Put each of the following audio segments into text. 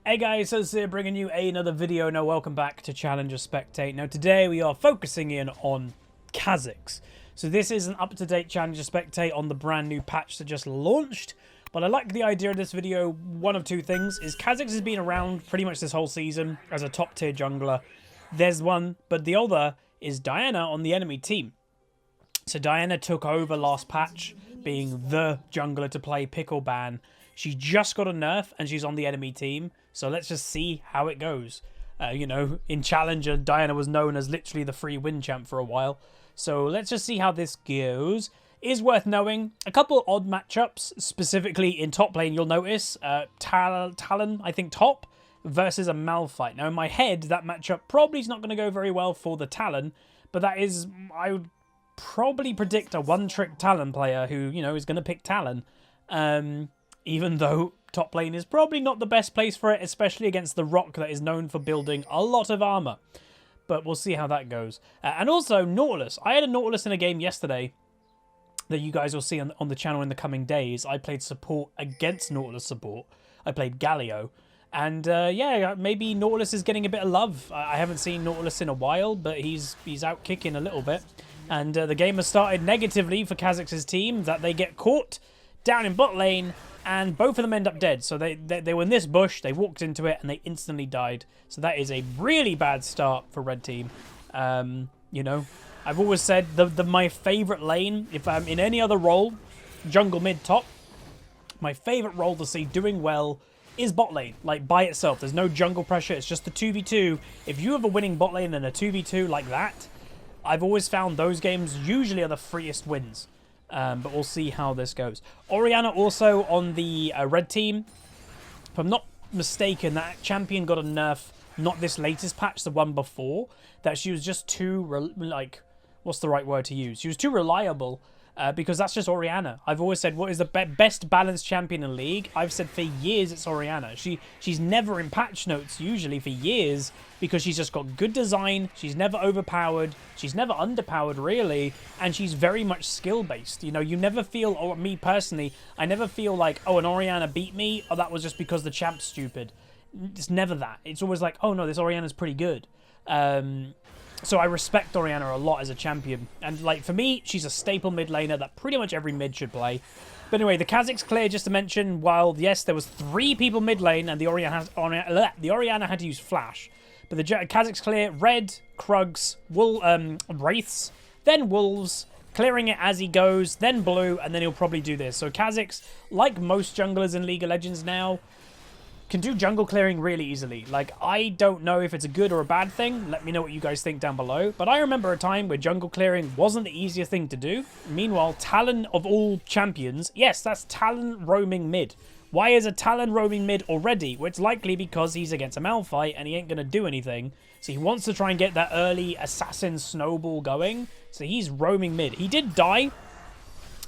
Hey guys, HuzzyGames bringing you another video. Now welcome back to Challenge or Spectate. Now today we are focusing in on Kha'zix. So this is an up-to-date Challenge or Spectate on the brand new patch that just launched. But I like the idea of this video. One of two things is Kha'zix has been around pretty much this whole season as a top tier jungler. There's one, but the other is Diana on the enemy team. So Diana took over last patch being the jungler to play pickle ban. She just got a nerf and she's on the enemy team. So let's just see how it goes. You know, in Challenger, Diana was known as literally the free win champ for a while. So let's just see how this goes. Is worth knowing. A couple odd matchups, specifically in top lane, you'll notice. Talon, I think, top versus a Malphite. Now, in my head, that matchup probably is not going to go very well for the Talon. But that is, I would probably predict a one-trick Talon player who, you know, is going to pick Talon. Even though top lane is probably not the best place for it, especially against the Rock that is known for building a lot of armor. But we'll see how that goes. And also, Nautilus. I had a Nautilus in a game yesterday that you guys will see on the channel in the coming days. I played support against Nautilus support. I played Galio. And yeah, maybe Nautilus is getting a bit of love. I haven't seen Nautilus in a while, but he's out kicking a little bit. And the game has started negatively for Kha'zix's team, that they get caught down in bot lane, and both of them end up dead. So they were in this bush, they walked into it, and they instantly died. So that is a really bad start for red team. You know, I've always said my favourite lane, if I'm in any other role, jungle, mid, top, my favourite role to see doing well is bot lane, like by itself. There's no jungle pressure, it's just the 2v2. If you have a winning bot lane and a 2v2 like that, I've always found those games usually are the freest wins. But we'll see how this goes. Orianna also on the red team. If I'm not mistaken, that champion got a nerf, not this latest patch, the one before, that she was just too, like, what's the right word to use? She was too reliable, because that's just Orianna. I've always said, what is the best balanced champion in League? I've said for years it's Orianna. She's never in patch notes, usually, for years, because she's just got good design, she's never overpowered, she's never underpowered, really, and she's very much skill-based. You know, you never feel, or me personally, I never feel like, oh, an Orianna beat me, or that was just because the champ's stupid. It's never that. It's always like, oh, no, this Orianna's pretty good. So I respect Orianna a lot as a champion. And, like, for me, she's a staple mid laner that pretty much every mid should play. But anyway, the Kha'zix clear, just to mention, while, yes, there was 3 people mid lane, and the Orianna had to use Flash. But the Kha'zix clear, red, Krugs, Wraiths, then Wolves, clearing it as he goes, then blue, and then he'll probably do this. So Kha'zix, like most junglers in League of Legends now, can do jungle clearing really easily. Like, I don't know if it's a good or a bad thing. Let me know what you guys think down below. But I remember a time where jungle clearing wasn't the easiest thing to do. Meanwhile, Talon of all champions, yes, that's Talon roaming mid. Why is a Talon roaming mid already? Well, it's likely because he's against a Malphite and he ain't going to do anything. So he wants to try and get that early assassin snowball going. So he's roaming mid. He did die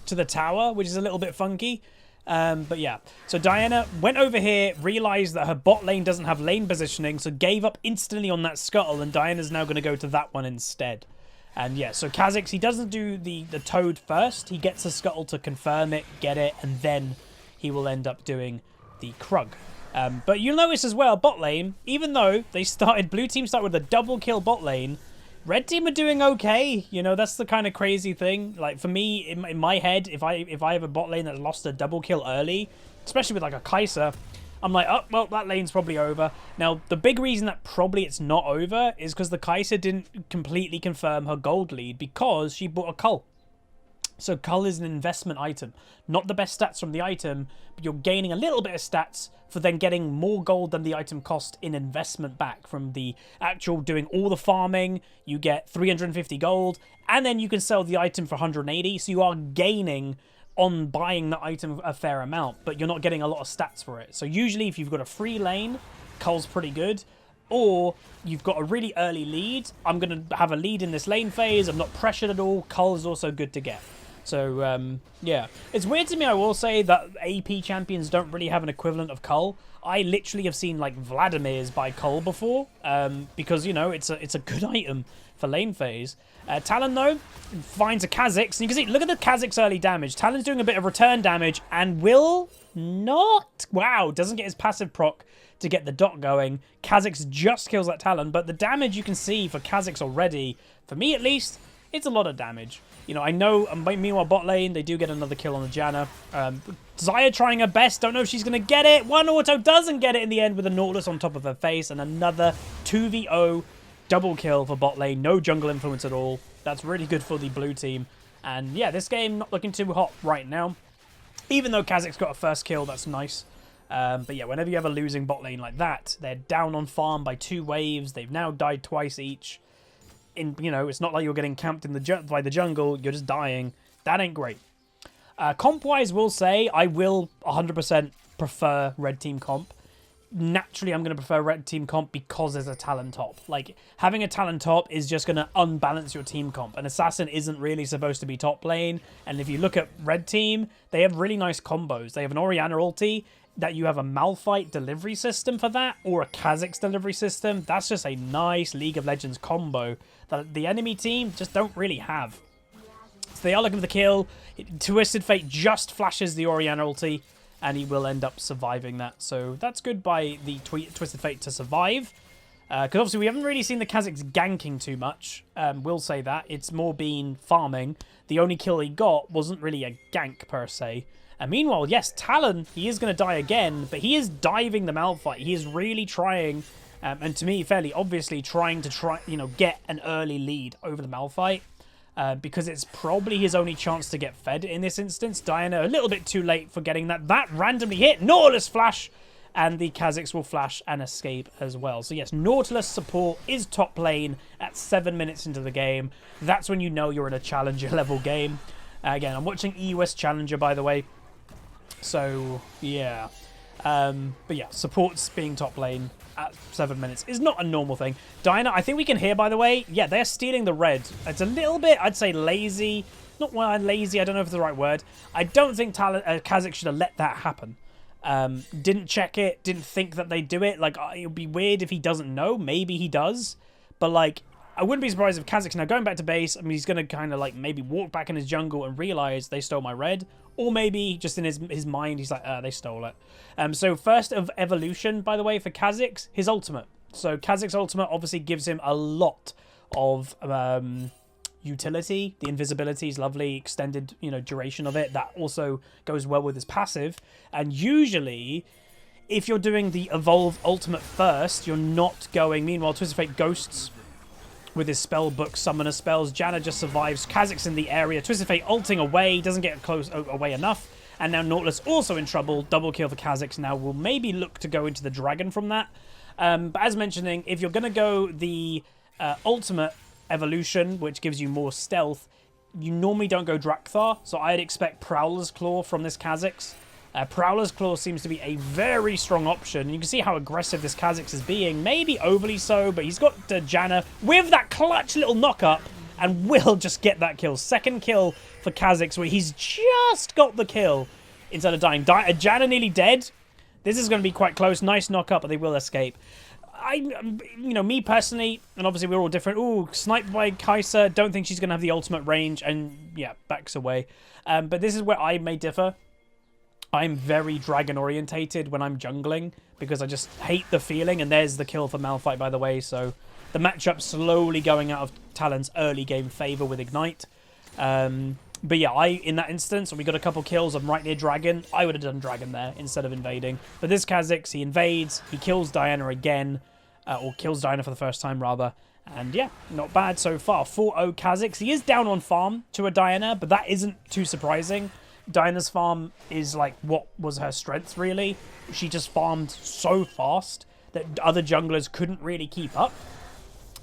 to the tower, which is a little bit funky. But yeah, so Diana went over here, realized that her bot lane doesn't have lane positioning, so gave up instantly on that scuttle, and Diana's now going to go to that one instead. And yeah, so Kha'zix, he doesn't do the toad first. He gets a scuttle to confirm it, get it, and then he will end up doing the Krug. But you'll notice as well, bot lane, even though they started, blue team started with a double kill bot lane, red team are doing okay. You know, that's the kind of crazy thing. Like, for me, in my head, if I have a bot lane that lost a double kill early, especially with like a Kai'Sa, I'm like, oh, well, that lane's probably over. Now, the big reason that probably it's not over is because the Kai'Sa didn't completely confirm her gold lead because she bought a Cull. So Cull is an investment item. Not the best stats from the item, but you're gaining a little bit of stats for then getting more gold than the item cost in investment back from the actual doing all the farming. You get 350 gold, and then you can sell the item for 180. So you are gaining on buying the item a fair amount, but you're not getting a lot of stats for it. So usually if you've got a free lane, Cull's pretty good. Or you've got a really early lead. I'm going to have a lead in this lane phase. I'm not pressured at all. Cull is also good to get. So, yeah. It's weird to me, I will say, that AP champions don't really have an equivalent of Cull. I literally have seen, like, Vladimir's by Cull before, because, you know, it's a good item for lane phase. Talon, though, finds a Kha'zix, and you can see, look at the Kha'zix early damage. Talon's doing a bit of return damage, and will not... Wow, doesn't get his passive proc to get the dot going. Kha'zix just kills that Talon, but the damage you can see for Kha'zix already, for me at least, it's a lot of damage. You know, I know, meanwhile, bot lane, they do get another kill on the Janna. Xayah trying her best. Don't know if she's going to get it. One auto doesn't get it in the end with a Nautilus on top of her face. And another 2v0 double kill for bot lane. No jungle influence at all. That's really good for the blue team. And yeah, this game not looking too hot right now. Even though Kha'zix got a first kill, that's nice. But yeah, whenever you have a losing bot lane like that, they're down on farm by 2 waves. They've now died twice each. You know, it's not like you're getting camped in by the jungle. You're just dying. That ain't great. Comp-wise, will say I will 100% prefer red team comp. Naturally, I'm going to prefer red team comp because there's a Talon top. Like, having a Talon top is just going to unbalance your team comp. An assassin isn't really supposed to be top lane. And if you look at red team, they have really nice combos. They have an Orianna ulti that you have a Malphite delivery system for that, or a Kha'Zix delivery system. That's just a nice League of Legends combo that the enemy team just don't really have. So they are looking for the kill. Twisted Fate just flashes the Orianna ulti, and he will end up surviving that. So that's good by the Twisted Fate to survive. Because obviously we haven't really seen the Kha'Zix ganking too much. We'll say that. It's more been farming. The only kill he got wasn't really a gank per se. And meanwhile, yes, Talon, he is going to die again, but he is diving the Malphite. He is really trying, and to me, fairly obviously, trying to get an early lead over the Malphite, because it's probably his only chance to get fed in this instance. Diana, a little bit too late for getting that. That randomly hit. Nautilus flash, and the Kha'Zix will flash and escape as well. So yes, Nautilus support is top lane at 7 minutes into the game. That's when you know you're in a challenger level game. Again, I'm watching EUS Challenger, by the way. So, yeah. But yeah, supports being top lane at 7 minutes is not a normal thing. Diana, I think we can hear, by the way, yeah, they're stealing the red. It's a little bit, I'd say, lazy. Not lazy, I don't know if it's the right word. I don't think Kha'Zix should have let that happen. Didn't check it, didn't think that they'd do it. Like, it would be weird if he doesn't know. Maybe he does. But, like, I wouldn't be surprised if Kha'Zix, now going back to base, I mean, he's going to kind of, like, maybe walk back in his jungle and realize they stole my red. Or maybe just in his mind, he's like, they stole it. So first of evolution, by the way, for Kha'Zix, his ultimate. So Kha'Zix ultimate obviously gives him a lot of utility. The invisibility is lovely, extended, duration of it. That also goes well with his passive. And usually, if you're doing the evolve ultimate first, you're not going. Meanwhile, Twisted Fate ghosts with his spell book summoner spells. Janna just survives. Kha'Zix in the area. Twisted Fate ulting away. Doesn't get close away enough. And now Nautilus also in trouble. Double kill for Kha'Zix. Now we'll maybe look to go into the dragon from that. But as mentioning, if you're going to go the ultimate evolution, which gives you more stealth, you normally don't go Drakthar. So I'd expect Prowler's Claw from this Kha'Zix. Prowler's Claw seems to be a very strong option. You can see how aggressive this Kha'Zix is being. Maybe overly so, but he's got Janna with that clutch little knock-up and will just get that kill. Second kill for Kha'Zix, where he's just got the kill instead of dying. Janna nearly dead. This is going to be quite close. Nice knock-up, but they will escape. Me personally, and obviously we're all different. Ooh, sniped by Kai'Sa. Don't think she's going to have the ultimate range, and yeah, backs away. But this is where I may differ. I'm very dragon orientated when I'm jungling because I just hate the feeling. And there's the kill for Malphite, by the way. So the matchup slowly going out of Talon's early game favor with Ignite. But yeah, in that instance, when we got a couple kills, I'm right near dragon. I would have done dragon there instead of invading. But this Kha'Zix, he invades, he kills Diana again, or kills Diana for the first time rather. And yeah, not bad so far. 4-0 Kha'Zix. He is down on farm to a Diana, but that isn't too surprising. Diana's farm is like what was her strength, really. She just farmed so fast that other junglers couldn't really keep up.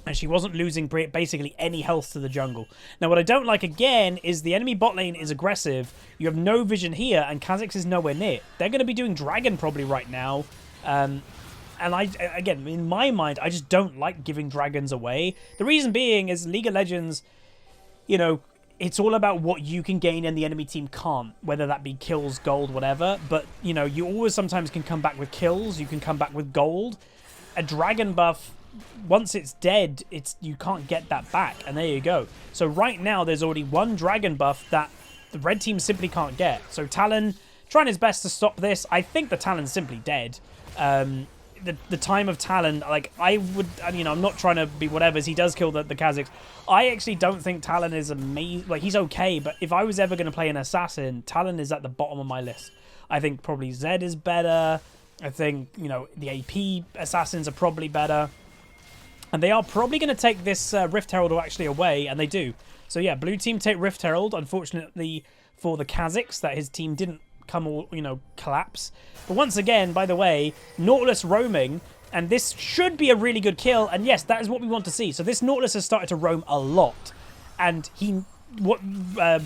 And she wasn't losing basically any health to the jungle. Now, what I don't like, again, is the enemy bot lane is aggressive. You have no vision here, and Kha'Zix is nowhere near. They're going to be doing dragon probably right now. And again, in my mind, I just don't like giving dragons away. The reason being is League of Legends, it's all about what you can gain and the enemy team can't, whether that be kills, gold, whatever. But, you know, you always sometimes can come back with kills. You can come back with gold. A dragon buff, once it's dead, you can't get that back. And there you go. So right now, there's already one dragon buff that the red team simply can't get. So Talon trying his best to stop this. I think the Talon's simply dead. The time of Talon, like, I would, you know, I'm not trying to be whatever, he does kill the Kha'zix. I actually don't think Talon is amazing. Like, he's okay, but if I was ever going to play an assassin, Talon is at the bottom of my list. I think probably Zed is better. I think, you know, the AP assassins are probably better. And they are probably going to take this Rift Herald actually away, and they do. So yeah, blue team take Rift Herald, unfortunately for the Kha'zix, that his team didn't collapse. But once again, by the way, Nautilus roaming, and this should be a really good kill, and yes, that is what we want to see. So this Nautilus has started to roam a lot, and what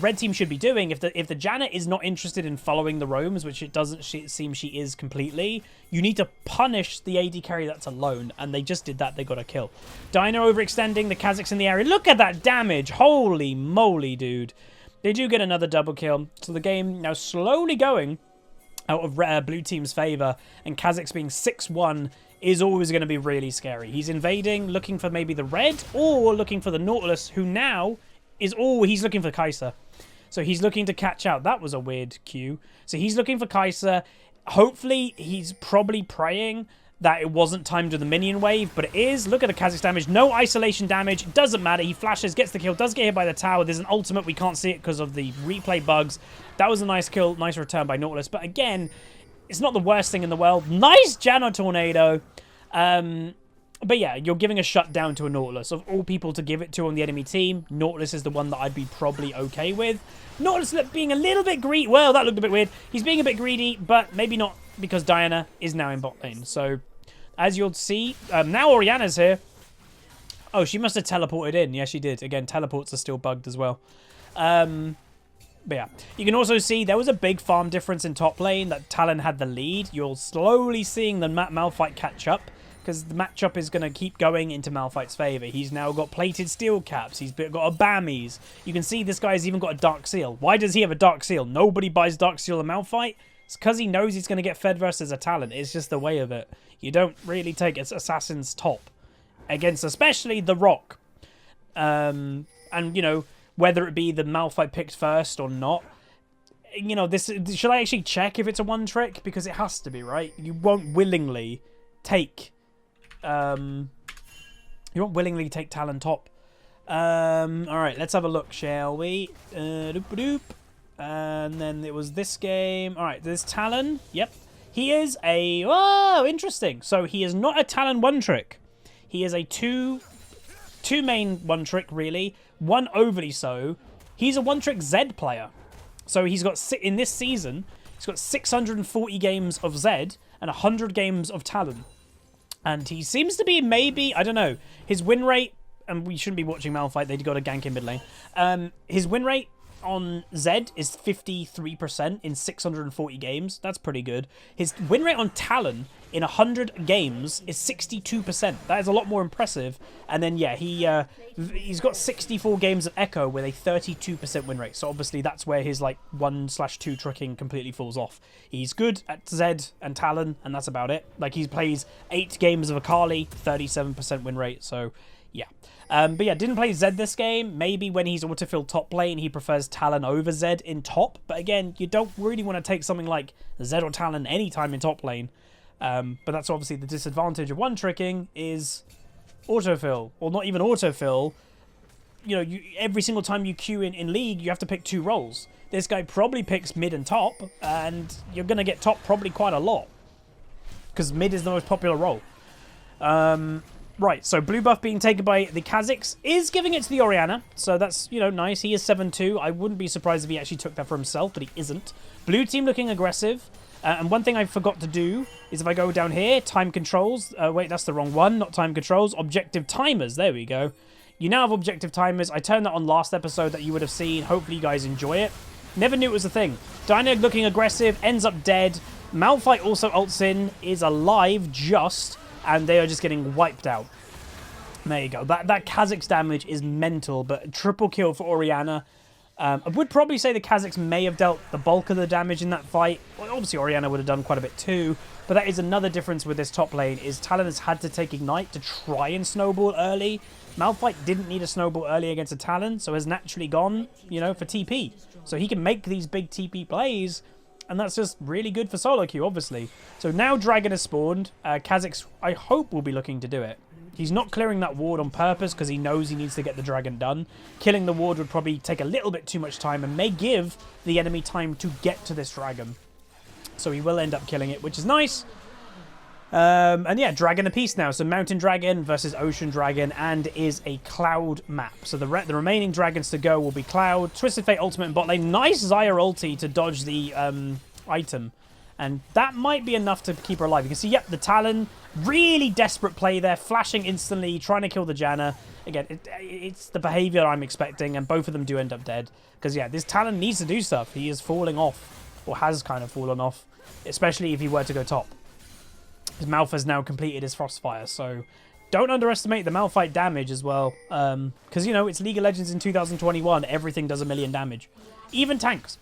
red team should be doing, if the Janet is not interested in following the roams, which it doesn't seem she is completely, you need to punish the AD carry that's alone, and they just did that. They got a kill. Dino overextending, the Kha'zix in the area. Look at that damage! Holy moly, dude. They do get another double kill, so the game now slowly going out of blue team's favour, and Kha'zix being 6-1 is always going to be really scary. He's invading, looking for maybe the red, or looking for the Nautilus, who now is... Oh, he's looking for Kai'Sa. So he's looking to catch out. That was a weird cue. So he's looking for Kai'Sa. Hopefully, he's probably praying that it wasn't timed with the minion wave, but it is. Look at the Kha'zix damage. No isolation damage. It doesn't matter. He flashes, gets the kill, does get hit by the tower. There's an ultimate. We can't see it because of the replay bugs. That was a nice kill, nice return by Nautilus. But again, it's not the worst thing in the world. Nice Jano Tornado. But yeah, you're giving a shutdown to a Nautilus. Of all people to give it to on the enemy team, Nautilus is the one that I'd be probably okay with. Nautilus being a little bit greedy. Well, that looked a bit weird. He's being a bit greedy, but maybe not, because Diana is now in bot lane. So as you'll see, now Orianna's here. Oh, she must have teleported in. Yeah, she did. Again, teleports are still bugged as well. But yeah, you can also see there was a big farm difference in top lane, that Talon had the lead. You're slowly seeing the Malphite catch up, because the matchup is going to keep going into Malphite's favour. He's now got plated steel caps. He's got a Bammies. You can see this guy's even got a Dark Seal. Why does he have a Dark Seal? Nobody buys Dark Seal in Malphite. It's because he knows he's going to get fed versus a Talon. It's just the way of it. You don't really take Assassin's top against especially the Rock. And, you know, whether it be the Malphite picked first or not, you know, should I actually check if it's a one trick? Because it has to be, right? You won't willingly take... you won't willingly take Talon top. Alright, let's have a look, shall we? And then it was this game. Alright, there's Talon. Yep. He is a... Oh, interesting. So he is not a Talon one trick. He is a two main one trick, really. One overly so. He's a one trick Zed player. So he's got, in this season, he's got 640 games of Zed and 100 games of Talon. And he seems to be maybe, I don't know, his win rate, and we shouldn't be watching Malphite, they got a gank in mid lane. His win rate on Zed is 53% in 640 games. That's pretty good. His win rate on Talon in 100 games is 62%. That is a lot more impressive. And then, yeah, he's got 64 games of Echo with a 32% win rate. So obviously that's where his like 1/2 tricking completely falls off. He's good at Zed and Talon, and that's about it. Like, he plays 8 games of Akali, 37% win rate. So yeah. But yeah, didn't play Zed this game. Maybe when he's autofill top lane, he prefers Talon over Zed in top. But again, you don't really want to take something like Zed or Talon anytime in top lane. But that's obviously the disadvantage of one tricking is autofill, or not even autofill. You know, every single time you queue in League, you have to pick 2 roles. This guy probably picks mid and top, and you're going to get top probably quite a lot, because mid is the most popular role. Right, so blue buff being taken by the Kha'zix is giving it to the Orianna, so that's, you know, nice. He is 7-2. I wouldn't be surprised if he actually took that for himself, but he isn't. Blue team looking aggressive. And one thing I forgot to do is if I go down here, time controls. Wait, that's the wrong one. Not time controls. Objective timers. There we go. You now have objective timers. I turned that on last episode that you would have seen. Hopefully you guys enjoy it. Never knew it was a thing. Dyna looking aggressive. Ends up dead. Malphite also ults in. Is alive just. And they are just getting wiped out. There you go. That Kha'zix damage is mental. But triple kill for Orianna. I would probably say the Kha'Zix may have dealt the bulk of the damage in that fight. Well, obviously, Orianna would have done quite a bit too. But that is another difference with this top lane, is Talon has had to take Ignite to try and snowball early. Malphite didn't need a snowball early against a Talon, so has naturally gone, you know, for TP. So he can make these big TP plays, and that's just really good for solo queue, obviously. So now Dragon has spawned. Kha'Zix, I hope, will be looking to do it. He's not clearing that ward on purpose because he knows he needs to get the dragon done. Killing the ward would probably take a little bit too much time and may give the enemy time to get to this dragon. So he will end up killing it, which is nice. And yeah, dragon apiece now. So mountain dragon versus ocean dragon, and is a cloud map. So the remaining dragons to go will be cloud. Twisted Fate ultimate in bot lane. Nice Xayah ulti to dodge the item. And that might be enough to keep her alive. You can see, yep, the Talon, really desperate play there, flashing instantly, trying to kill the Janna. Again, it's the behavior I'm expecting, and both of them do end up dead. Because, yeah, this Talon needs to do stuff. He is falling off, or has kind of fallen off, especially if he were to go top. His Malphite has now completed his Frostfire, so don't underestimate the Malphite damage as well. Because, you know, it's League of Legends in 2021. Everything does 1,000,000 damage. Even tanks.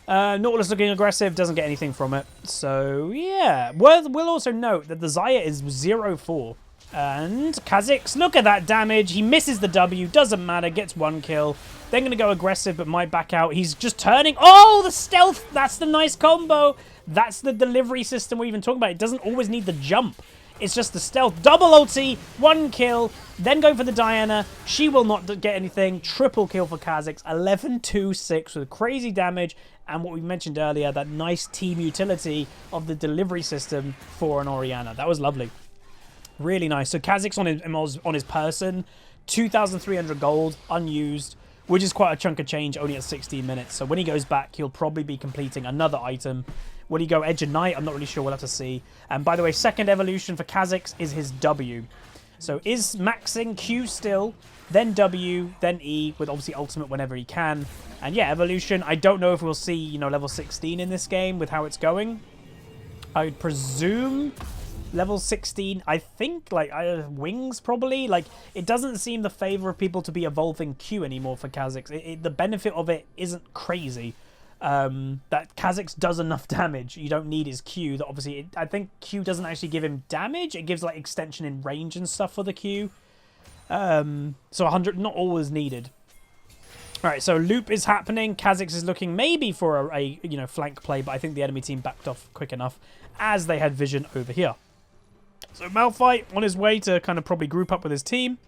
Nautilus looking aggressive, doesn't get anything from it. So, yeah. We'll also note that the Xayah is 0-4. And Kha'Zix, look at that damage. He misses the W, doesn't matter, gets 1 kill. They're going to go aggressive, but might back out. He's just turning. Oh, the stealth. That's the nice combo. That's the delivery system we're even talking about. It doesn't always need the jump. It's just the stealth. Double ulti, 1 kill, then going for the Diana. She will not get anything. Triple kill for Kha'Zix. 11-2-6 with crazy damage. And what we mentioned earlier, that nice team utility of the delivery system for an Orianna. That was lovely. Really nice. So Kha'Zix on his person, 2,300 gold, unused, which is quite a chunk of change, only at 16 minutes. So when he goes back, he'll probably be completing another item. Will he go Edge of Night? I'm not really sure. We'll have to see. And by the way, second evolution for Kha'Zix is his W. So is maxing Q still, then W, then E, with obviously ultimate whenever he can. And yeah, evolution. I don't know if we'll see, you know, level 16 in this game with how it's going. I would presume level 16, I think, like, wings probably. Like, it doesn't seem the favor of people to be evolving Q anymore for Kha'Zix. The benefit of it isn't crazy. That Kha'Zix does enough damage. You don't need his Q. That obviously, I think Q doesn't actually give him damage. It gives, like, extension in range and stuff for the Q. So 100, not always needed. Alright, so loop is happening. Kha'Zix is looking maybe for a you know, flank play, but I think the enemy team backed off quick enough as they had vision over here. So Malphite on his way to kind of probably group up with his team.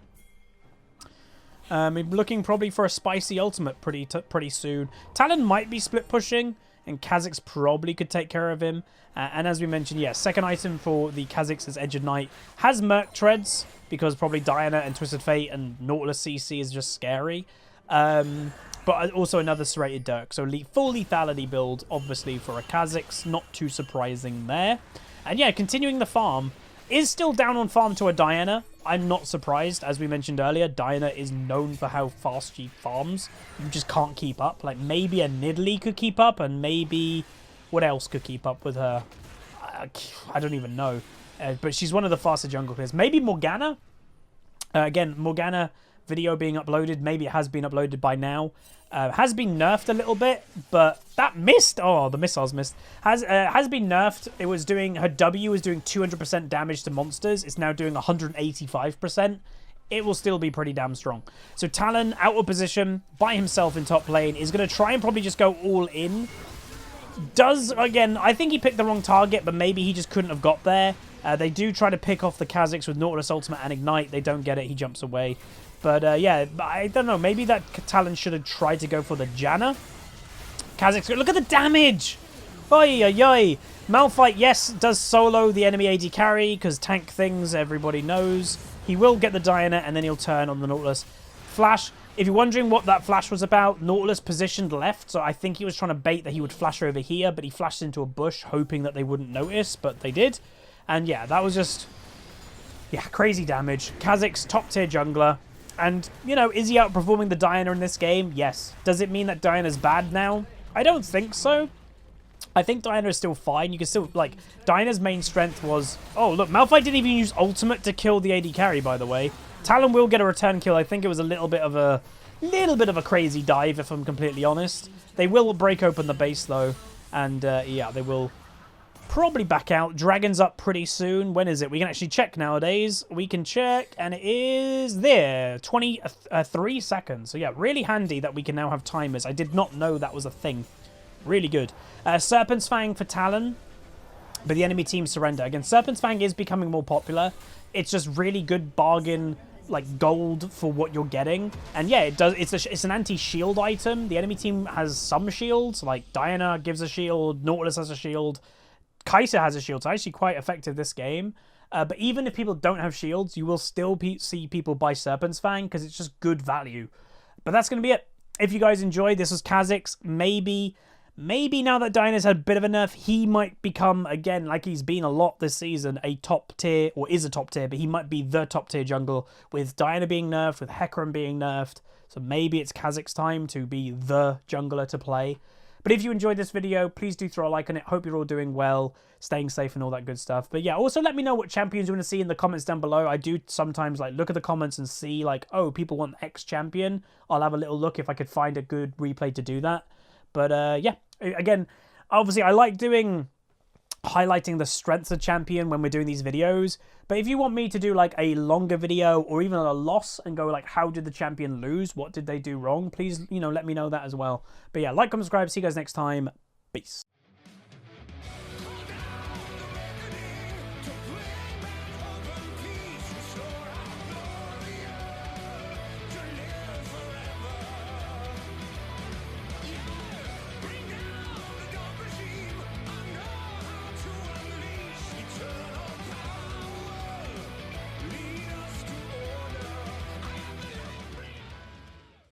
Looking probably for a spicy ultimate pretty soon. Talon might be split pushing, and Kha'Zix probably could take care of him. And as we mentioned, yeah, second item for the Kha'Zix is Edge of Night. Has Merc Treads, because probably Diana and Twisted Fate and Nautilus CC is just scary. But also another Serrated Dirk. So full lethality build, obviously, for a Kha'Zix. Not too surprising there. And yeah, continuing the farm. Is still down on farm to a Diana. I'm not surprised. As we mentioned earlier, Diana is known for how fast she farms. You just can't keep up. Like, maybe a Nidalee could keep up, and maybe... what else could keep up with her? I don't even know. But she's one of the faster jungle players. Maybe Morgana? Again, Morgana video being uploaded. Maybe it has been uploaded by now. Has been nerfed a little bit, but that missed. Oh, the missiles missed. Has been nerfed. It was doing, her W was doing 200% damage to monsters. It's now doing 185%. It will still be pretty damn strong. So Talon out of position by himself in top lane is going to try and probably just go all in. Again, I think he picked the wrong target, but maybe he just couldn't have got there. They do try to pick off the Kha'Zix with Nautilus Ultimate and Ignite. They don't get it. He jumps away. But yeah, I don't know. Maybe that Talon should have tried to go for the Janna. Kha'Zix, look at the damage! Oy, oy, oy. Malphite, yes, does solo the enemy AD carry, because tank things, everybody knows. He will get the Diana, and then he'll turn on the Nautilus. Flash. If you're wondering what that flash was about, Nautilus positioned left, so I think he was trying to bait that he would flash over here, but he flashed into a bush, hoping that they wouldn't notice, but they did. And yeah, that was just... yeah, crazy damage. Kha'Zix, top tier jungler. And, you know, is he outperforming the Diana in this game? Yes. Does it mean that Diana's bad now? I don't think so. I think Diana is still fine. You can still, like, Diana's main strength was... oh, look, Malphite didn't even use ultimate to kill the AD carry, by the way. Talon will get a return kill. I think it was a little bit of a Little bit of a crazy dive, if I'm completely honest. They will break open the base, though. And, yeah, they will probably back out. Dragon's up pretty soon. When is it? We can actually check nowadays. We can check, and it is there. 23 seconds. So, yeah, really handy that we can now have timers. I did not know that was a thing. Really good. Serpent's Fang for Talon, but the enemy team surrender. Again, Serpent's Fang is becoming more popular. It's just really good bargain, like gold for what you're getting. And yeah, it does. It's an anti-shield item. The enemy team has some shields, like Diana gives a shield, Nautilus has a shield, Kai'Sa has a shield. So actually quite effective this game. But even if people don't have shields, you will still see people buy Serpent's Fang because it's just good value. But that's going to be it. If you guys enjoyed, this was Kha'Zix. Maybe now that Diana's had a bit of a nerf, he might become, again, like he's been a lot this season, a top tier, or is a top tier, but he might be the top tier jungle, with Diana being nerfed, with Hecarim being nerfed. So maybe it's Kha'Zix time to be the jungler to play. But if you enjoyed this video, please do throw a like on it. Hope you're all doing well, staying safe and all that good stuff. But yeah, also let me know what champions you want to see in the comments down below. I do sometimes like look at the comments and see like, oh, people want X champion. I'll have a little look if I could find a good replay to do that. But yeah, again, obviously I like highlighting the strengths of champion when we're doing these videos. But if you want me to do like a longer video or even a loss and go like, how did the champion lose? What did they do wrong? Please, let me know that as well. But yeah, like, comment, subscribe. See you guys next time. Peace.